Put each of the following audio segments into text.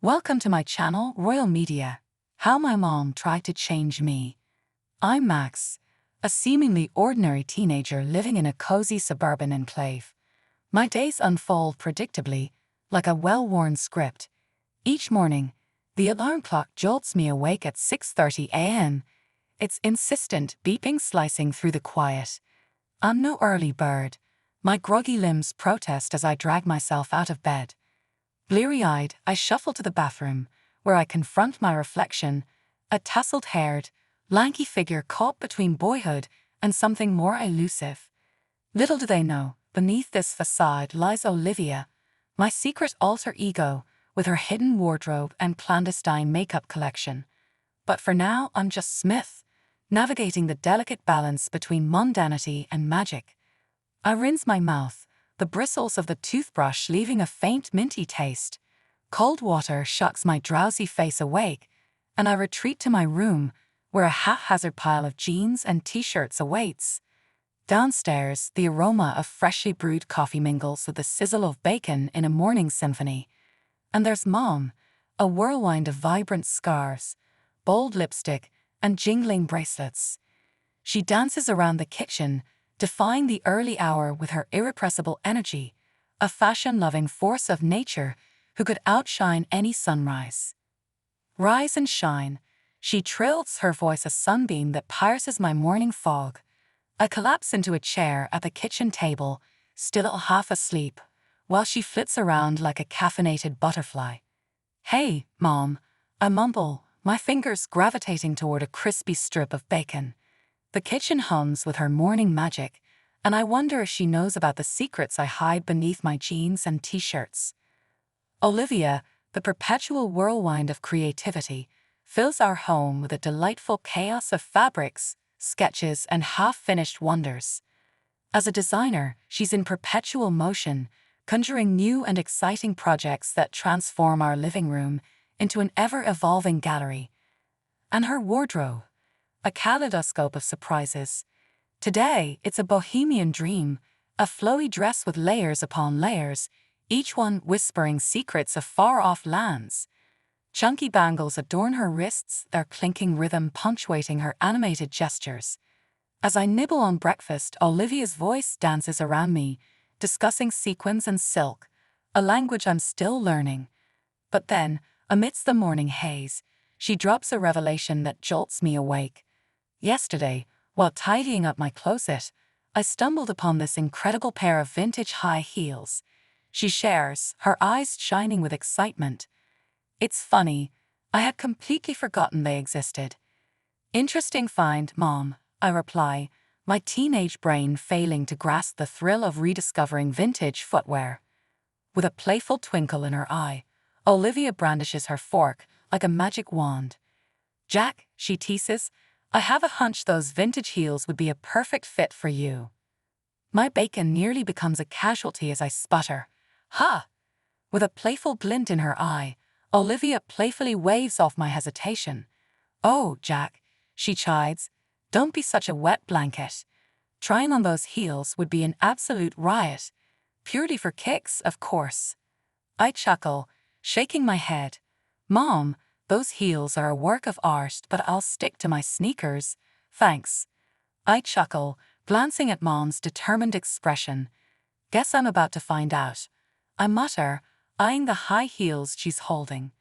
Welcome to my channel, Royal Media. How my mom tried to change me. I'm Max, a seemingly ordinary teenager living in a cozy suburban enclave. My days unfold predictably, like a well-worn script. Each morning, the alarm clock jolts me awake at 6:30 a.m., its insistent beeping slicing through the quiet. I'm no early bird. My groggy limbs protest as I drag myself out of bed. Bleary-eyed, I shuffle to the bathroom, where I confront my reflection, a tousled-haired, lanky figure caught between boyhood and something more elusive. Little do they know, beneath this facade lies Olivia, my secret alter ego, with her hidden wardrobe and clandestine makeup collection. But for now, I'm just Smith, navigating the delicate balance between mundanity and magic. I rinse my mouth, the bristles of the toothbrush leaving a faint minty taste. Cold water shocks my drowsy face awake, and I retreat to my room, where a haphazard pile of jeans and t-shirts awaits. Downstairs, the aroma of freshly brewed coffee mingles with the sizzle of bacon in a morning symphony. And there's Mom, a whirlwind of vibrant scarves, bold lipstick, and jingling bracelets. She dances around the kitchen, defying the early hour with her irrepressible energy, a fashion-loving force of nature who could outshine any sunrise. Rise and shine, she trills, her voice a sunbeam that pierces my morning fog. I collapse into a chair at the kitchen table, still half asleep, while she flits around like a caffeinated butterfly. "Hey, Mom," I mumble, my fingers gravitating toward a crispy strip of bacon. The kitchen hums with her morning magic, and I wonder if she knows about the secrets I hide beneath my jeans and t-shirts. Olivia, the perpetual whirlwind of creativity, fills our home with a delightful chaos of fabrics, sketches, and half-finished wonders. As a designer, she's in perpetual motion, conjuring new and exciting projects that transform our living room into an ever-evolving gallery. And her wardrobe, a kaleidoscope of surprises. Today, it's a bohemian dream, a flowy dress with layers upon layers, each one whispering secrets of far-off lands. Chunky bangles adorn her wrists, their clinking rhythm punctuating her animated gestures. As I nibble on breakfast, Olivia's voice dances around me, discussing sequins and silk, a language I'm still learning. But then, amidst the morning haze, she drops a revelation that jolts me awake. Yesterday, while tidying up my closet, I stumbled upon this incredible pair of vintage high heels. She shares, her eyes shining with excitement. "It's funny, I had completely forgotten they existed." "Interesting find, Mom," I reply, my teenage brain failing to grasp the thrill of rediscovering vintage footwear. With a playful twinkle in her eye, Olivia brandishes her fork like a magic wand. "Jack," she teases, "I have a hunch those vintage heels would be a perfect fit for you." My bacon nearly becomes a casualty as I sputter. "Ha!" With a playful glint in her eye, Olivia playfully waves off my hesitation. "Oh, Jack," she chides, "don't be such a wet blanket. Trying on those heels would be an absolute riot. Purely for kicks, of course." I chuckle, shaking my head. "Mom, those heels are a work of art, but I'll stick to my sneakers, thanks." I chuckle, glancing at Mom's determined expression. "Guess I'm about to find out," I mutter, eyeing the high heels she's holding.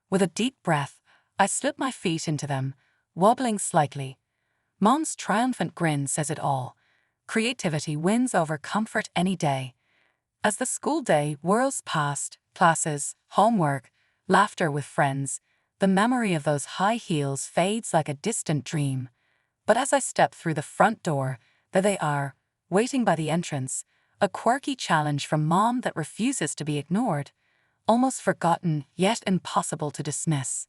With a deep breath, I slip my feet into them, wobbling slightly. Mom's triumphant grin says it all. Creativity wins over comfort any day. As the school day whirls past, classes, homework, laughter with friends, the memory of those high heels fades like a distant dream. But as I step through the front door, there they are, waiting by the entrance, a quirky challenge from Mom that refuses to be ignored, almost forgotten yet impossible to dismiss.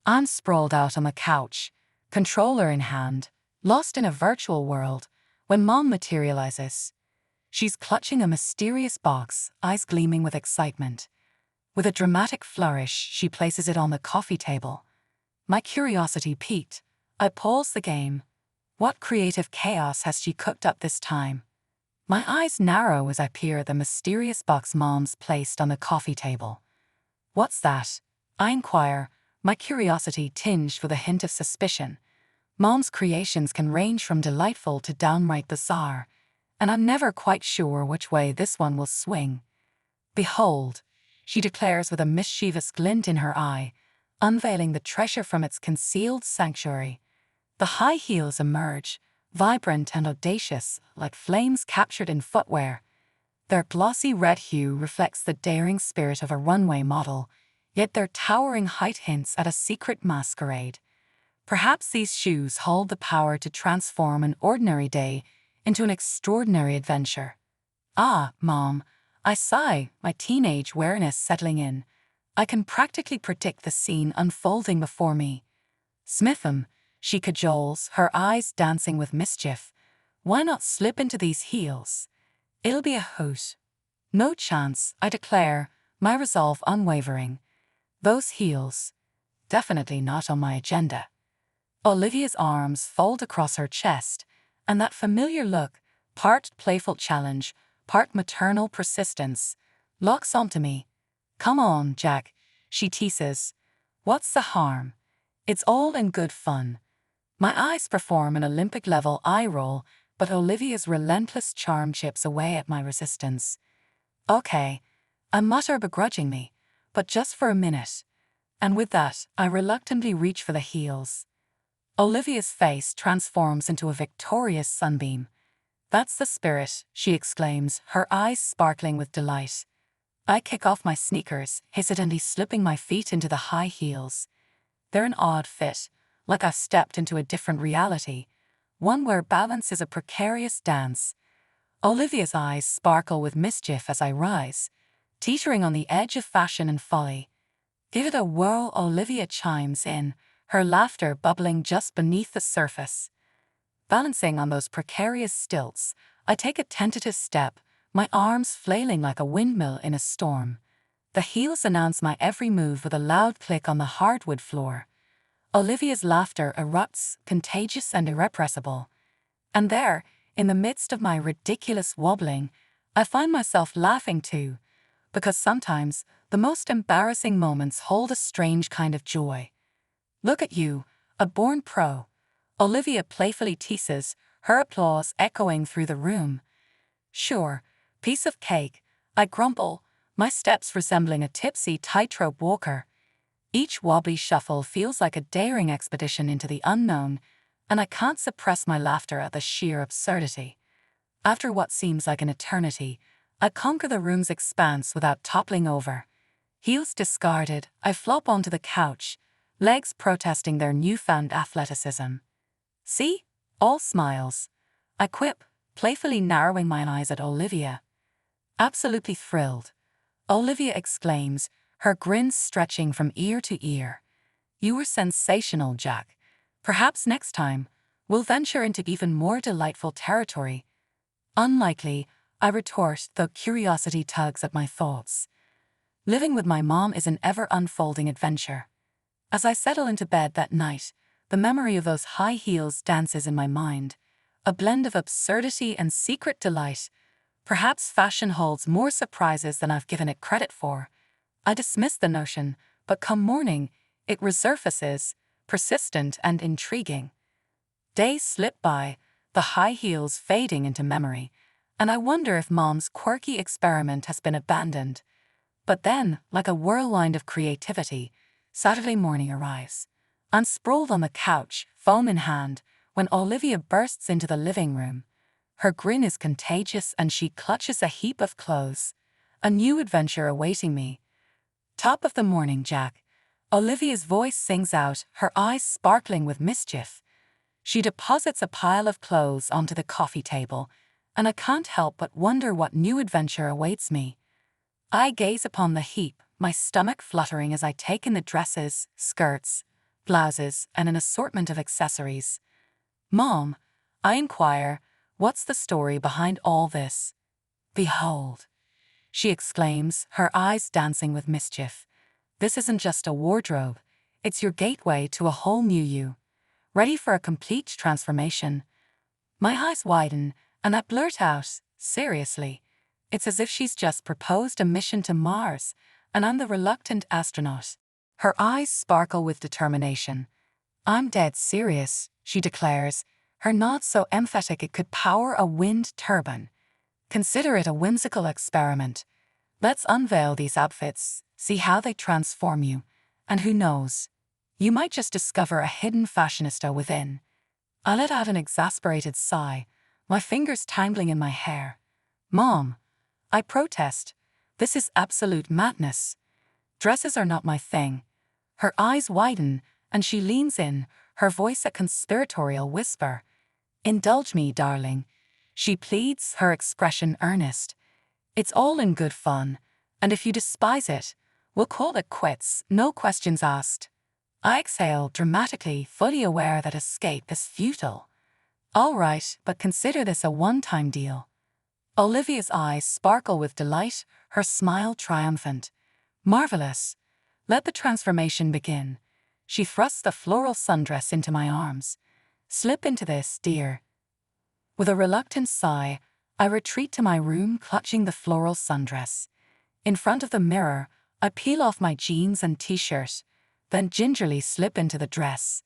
I'm sprawled out on the couch, controller in hand, lost in a virtual world, when Mom materializes. She's clutching a mysterious box, eyes gleaming with excitement. With a dramatic flourish, she places it on the coffee table. My curiosity piqued, I pause the game. What creative chaos has she cooked up this time? My eyes narrow as I peer at the mysterious box Mom's placed on the coffee table. "What's that?" I inquire, my curiosity tinged with a hint of suspicion. Mom's creations can range from delightful to downright bizarre, and I'm never quite sure which way this one will swing. Behold, she declares with a mischievous glint in her eye, unveiling the treasure from its concealed sanctuary. The high heels emerge, vibrant and audacious, like flames captured in footwear. Their glossy red hue reflects the daring spirit of a runway model, yet their towering height hints at a secret masquerade. Perhaps these shoes hold the power to transform an ordinary day into an extraordinary adventure. Ah, Mom, I sigh, my teenage wariness settling in. I can practically predict the scene unfolding before me. Smitham, she cajoles, her eyes dancing with mischief. Why not slip into these heels? It'll be a hoot. No chance, I declare, my resolve unwavering. Those heels. Definitely not on my agenda. Olivia's arms fold across her chest, and that familiar look, part playful challenge, part maternal persistence, locks onto me. Come on, Jack, she teases. What's the harm? It's all in good fun. My eyes perform an Olympic-level eye roll, but Olivia's relentless charm chips away at my resistance. Okay, I mutter begrudgingly, but just for a minute. And with that, I reluctantly reach for the heels. Olivia's face transforms into a victorious sunbeam. That's the spirit, she exclaims, her eyes sparkling with delight. I kick off my sneakers, hesitantly slipping my feet into the high heels. They're an odd fit, like I've stepped into a different reality, one where balance is a precarious dance. Olivia's eyes sparkle with mischief as I rise, teetering on the edge of fashion and folly. Give it a whirl, Olivia chimes in, her laughter bubbling just beneath the surface. Balancing on those precarious stilts, I take a tentative step, my arms flailing like a windmill in a storm. The heels announce my every move with a loud click on the hardwood floor. Olivia's laughter erupts, contagious and irrepressible. And there, in the midst of my ridiculous wobbling, I find myself laughing too, because sometimes the most embarrassing moments hold a strange kind of joy. Look at you, a born pro. Olivia playfully teases, her applause echoing through the room. Sure, piece of cake, I grumble, my steps resembling a tipsy tightrope walker. Each wobbly shuffle feels like a daring expedition into the unknown, and I can't suppress my laughter at the sheer absurdity. After what seems like an eternity, I conquer the room's expanse without toppling over. Heels discarded, I flop onto the couch, legs protesting their newfound athleticism. See? All smiles. I quip, playfully narrowing my eyes at Olivia. Absolutely thrilled. Olivia exclaims, her grin stretching from ear to ear. You were sensational, Jack. Perhaps next time, we'll venture into even more delightful territory. Unlikely, I retort, though curiosity tugs at my thoughts. Living with my mom is an ever-unfolding adventure. As I settle into bed that night, the memory of those high heels dances in my mind, a blend of absurdity and secret delight. Perhaps fashion holds more surprises than I've given it credit for. I dismiss the notion, but come morning, it resurfaces, persistent and intriguing. Days slip by, the high heels fading into memory, and I wonder if Mom's quirky experiment has been abandoned. But then, like a whirlwind of creativity, Saturday morning arrives. I'm sprawled on the couch, foam in hand, when Olivia bursts into the living room. Her grin is contagious and she clutches a heap of clothes. A new adventure awaiting me. Top of the morning, Jack. Olivia's voice sings out, her eyes sparkling with mischief. She deposits a pile of clothes onto the coffee table, and I can't help but wonder what new adventure awaits me. I gaze upon the heap, my stomach fluttering as I take in the dresses, skirts, blouses, and an assortment of accessories. Mom, I inquire, what's the story behind all this? Behold, she exclaims, her eyes dancing with mischief. This isn't just a wardrobe, it's your gateway to a whole new you. Ready for a complete transformation? My eyes widen, and I blurt out, seriously. It's as if she's just proposed a mission to Mars, and I'm the reluctant astronaut. Her eyes sparkle with determination. "I'm dead serious," she declares, her nod so emphatic it could power a wind turbine. "Consider it a whimsical experiment. Let's unveil these outfits, see how they transform you, and who knows, you might just discover a hidden fashionista within." I let out an exasperated sigh, my fingers tangling in my hair. "Mom," I protest, "this is absolute madness. Dresses are not my thing." Her eyes widen, and she leans in, her voice a conspiratorial whisper. "Indulge me, darling," she pleads, her expression earnest. "It's all in good fun, and if you despise it, we'll call it quits, no questions asked." I exhale dramatically, fully aware that escape is futile. "All right, but consider this a one-time deal." Olivia's eyes sparkle with delight, her smile triumphant. "Marvelous. Let the transformation begin." She thrusts the floral sundress into my arms. "Slip into this, dear." With a reluctant sigh, I retreat to my room, clutching the floral sundress. In front of the mirror, I peel off my jeans and t-shirt, then gingerly slip into the dress.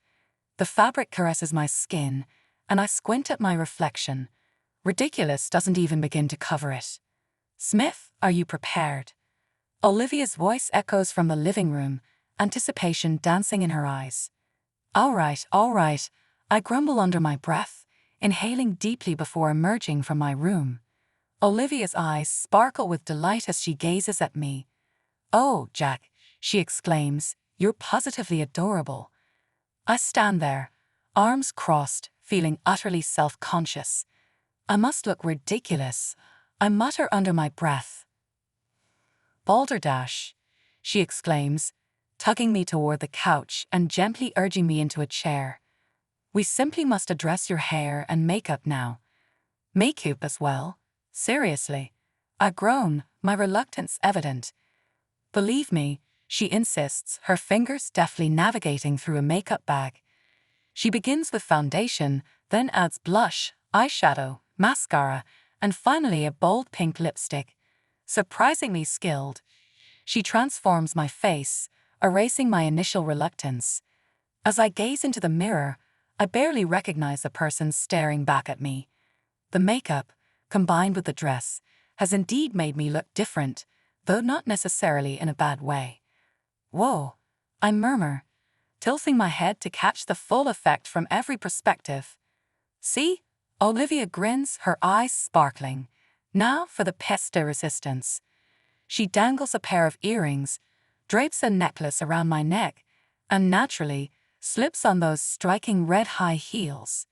The fabric caresses my skin, and I squint at my reflection. Ridiculous doesn't even begin to cover it. "Smith, are you prepared?" Olivia's voice echoes from the living room, anticipation dancing in her eyes. All right, I grumble under my breath, inhaling deeply before emerging from my room. Olivia's eyes sparkle with delight as she gazes at me. "Oh, Jack," she exclaims, "you're positively adorable." I stand there, arms crossed, feeling utterly self-conscious. I must look ridiculous, I mutter under my breath. "Balderdash," she exclaims, tugging me toward the couch and gently urging me into a chair. "We simply must address your hair and makeup now." "Makeup as well? Seriously?" I groan, my reluctance evident. "Believe me," she insists, her fingers deftly navigating through a makeup bag. She begins with foundation, then adds blush, eyeshadow, mascara, and finally a bold pink lipstick. Surprisingly skilled. She transforms my face, erasing my initial reluctance. As I gaze into the mirror, I barely recognize the person staring back at me. The makeup, combined with the dress, has indeed made me look different, though not necessarily in a bad way. "Whoa," I murmur, tilting my head to catch the full effect from every perspective. "See?" Olivia grins, her eyes sparkling. "Now for the pièce de resistance." She dangles a pair of earrings, drapes a necklace around my neck, and naturally slips on those striking red high heels.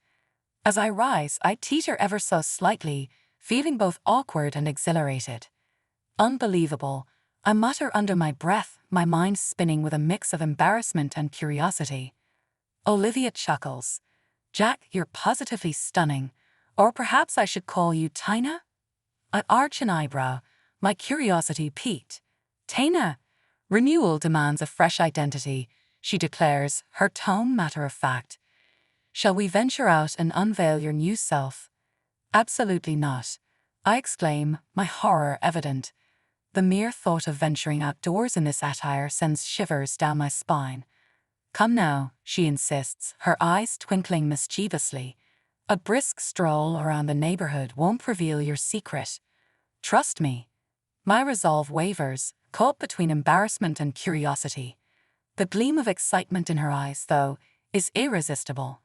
As I rise, I teeter ever so slightly, feeling both awkward and exhilarated. "Unbelievable," I mutter under my breath, my mind spinning with a mix of embarrassment and curiosity. Olivia chuckles. "Jack, you're positively stunning. Or perhaps I should call you Tina?" I arch an eyebrow, my curiosity piqued. "Tina?" "Renewal demands a fresh identity," she declares, her tone matter-of-fact. "Shall we venture out and unveil your new self?" "Absolutely not," I exclaim, my horror evident. The mere thought of venturing outdoors in this attire sends shivers down my spine. "Come now," she insists, her eyes twinkling mischievously. "A brisk stroll around the neighborhood won't reveal your secret. Trust me." My resolve wavers, caught between embarrassment and curiosity. The gleam of excitement in her eyes, though, is irresistible.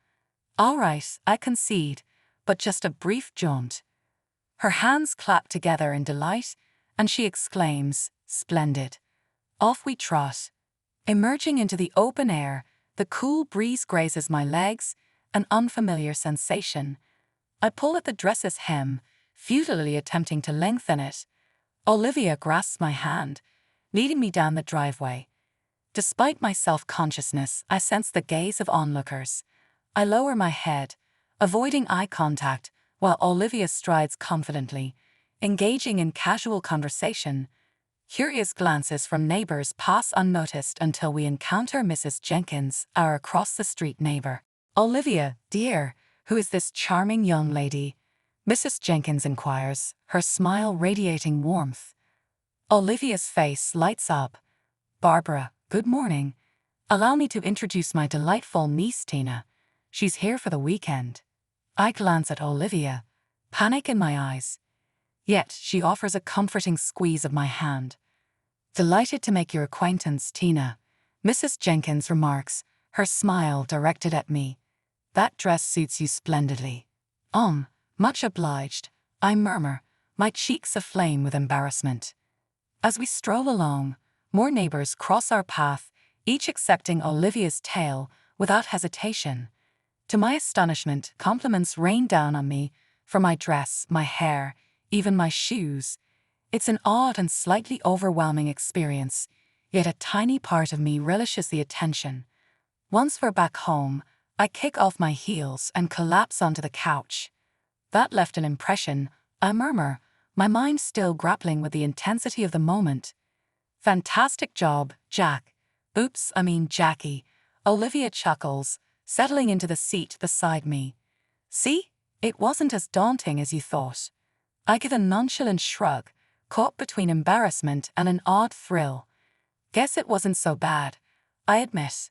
"All right, I concede, but just a brief jaunt." Her hands clap together in delight, and she exclaims, "Splendid." Off we trot. Emerging into the open air, the cool breeze grazes my legs, an unfamiliar sensation. I pull at the dress's hem, futilely attempting to lengthen it. Olivia grasps my hand, leading me down the driveway. Despite my self-consciousness, I sense the gaze of onlookers. I lower my head, avoiding eye contact, while Olivia strides confidently, engaging in casual conversation. Curious glances from neighbors pass unnoticed until we encounter Mrs. Jenkins, our across-the-street neighbor. "Olivia, dear, who is this charming young lady?" Mrs. Jenkins inquires, her smile radiating warmth. Olivia's face lights up. "Barbara, good morning," Allow me to introduce my delightful niece Tina. She's here for the weekend. I glance at Olivia, panic in my eyes. Yet she offers a comforting squeeze of my hand. Delighted to make your acquaintance, Tina, Mrs. Jenkins remarks, her smile directed at me. That dress suits you splendidly. Much obliged, I murmur, my cheeks aflame with embarrassment. As we stroll along, more neighbors cross our path, each accepting Olivia's tale without hesitation. To my astonishment, compliments rain down on me for my dress, my hair, even my shoes. It's an odd and slightly overwhelming experience, yet a tiny part of me relishes the attention. Once we're back home, I kick off my heels and collapse onto the couch. That left an impression, I murmur, my mind still grappling with the intensity of the moment. Fantastic job, Jack. Jackie. Olivia chuckles, settling into the seat beside me. See? It wasn't as daunting as you thought. I give a nonchalant shrug, caught between embarrassment and an odd thrill. Guess it wasn't so bad, I admit.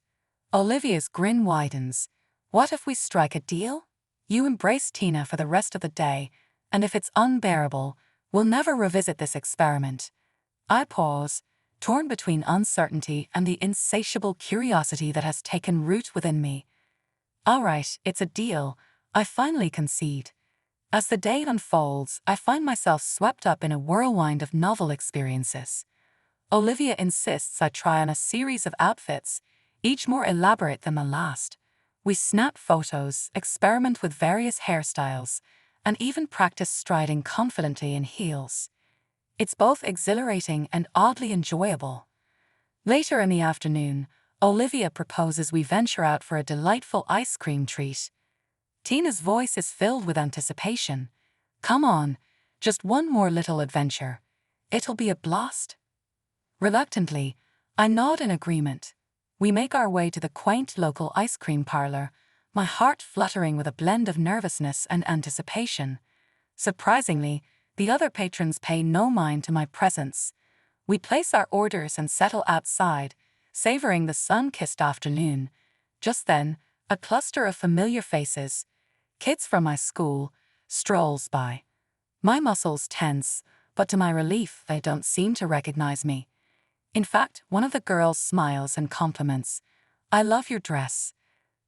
Olivia's grin widens. What if we strike a deal? You embrace Tina for the rest of the day, and if it's unbearable, we'll never revisit this experiment. I pause, torn between uncertainty and the insatiable curiosity that has taken root within me. All right, it's a deal, I finally concede. As the day unfolds, I find myself swept up in a whirlwind of novel experiences. Olivia insists I try on a series of outfits, each more elaborate than the last. We snap photos, experiment with various hairstyles, and even practice striding confidently in heels. It's both exhilarating and oddly enjoyable. Later in the afternoon, Olivia proposes we venture out for a delightful ice cream treat. Tina's voice is filled with anticipation. Come on, just one more little adventure. It'll be a blast. Reluctantly, I nod in agreement. We make our way to the quaint local ice cream parlor, my heart fluttering with a blend of nervousness and anticipation. Surprisingly, the other patrons pay no mind to my presence. We place our orders and settle outside, savoring the sun-kissed afternoon. Just then, a cluster of familiar faces, kids from my school, strolls by. My muscles tense, but to my relief, they don't seem to recognize me. In fact, one of the girls smiles and compliments. I love your dress.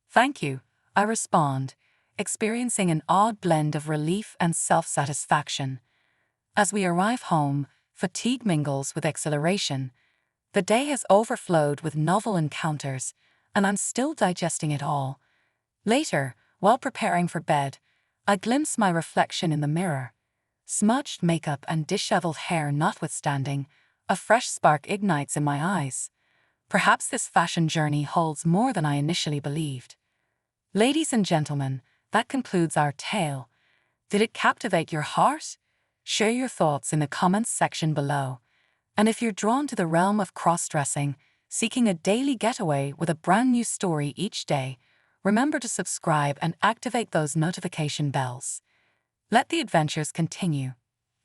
Thank you, I respond, experiencing an odd blend of relief and self-satisfaction. As we arrive home, fatigue mingles with exhilaration. The day has overflowed with novel encounters, and I'm still digesting it all. Later, while preparing for bed, I glimpse my reflection in the mirror. Smudged makeup and disheveled hair notwithstanding, a fresh spark ignites in my eyes. Perhaps this fashion journey holds more than I initially believed. Ladies and gentlemen, that concludes our tale. Did it captivate your heart? Share your thoughts in the comments section below. And if you're drawn to the realm of cross-dressing, seeking a daily getaway with a brand new story each day, remember to subscribe and activate those notification bells. Let the adventures continue.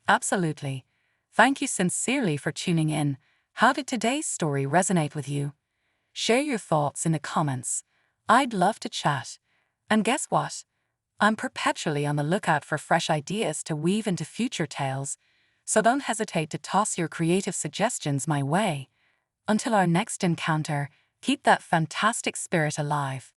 Absolutely. Thank you sincerely for tuning in. How did today's story resonate with you? Share your thoughts in the comments. I'd love to chat. And guess what? I'm perpetually on the lookout for fresh ideas to weave into future tales, so don't hesitate to toss your creative suggestions my way. Until our next encounter, keep that fantastic spirit alive.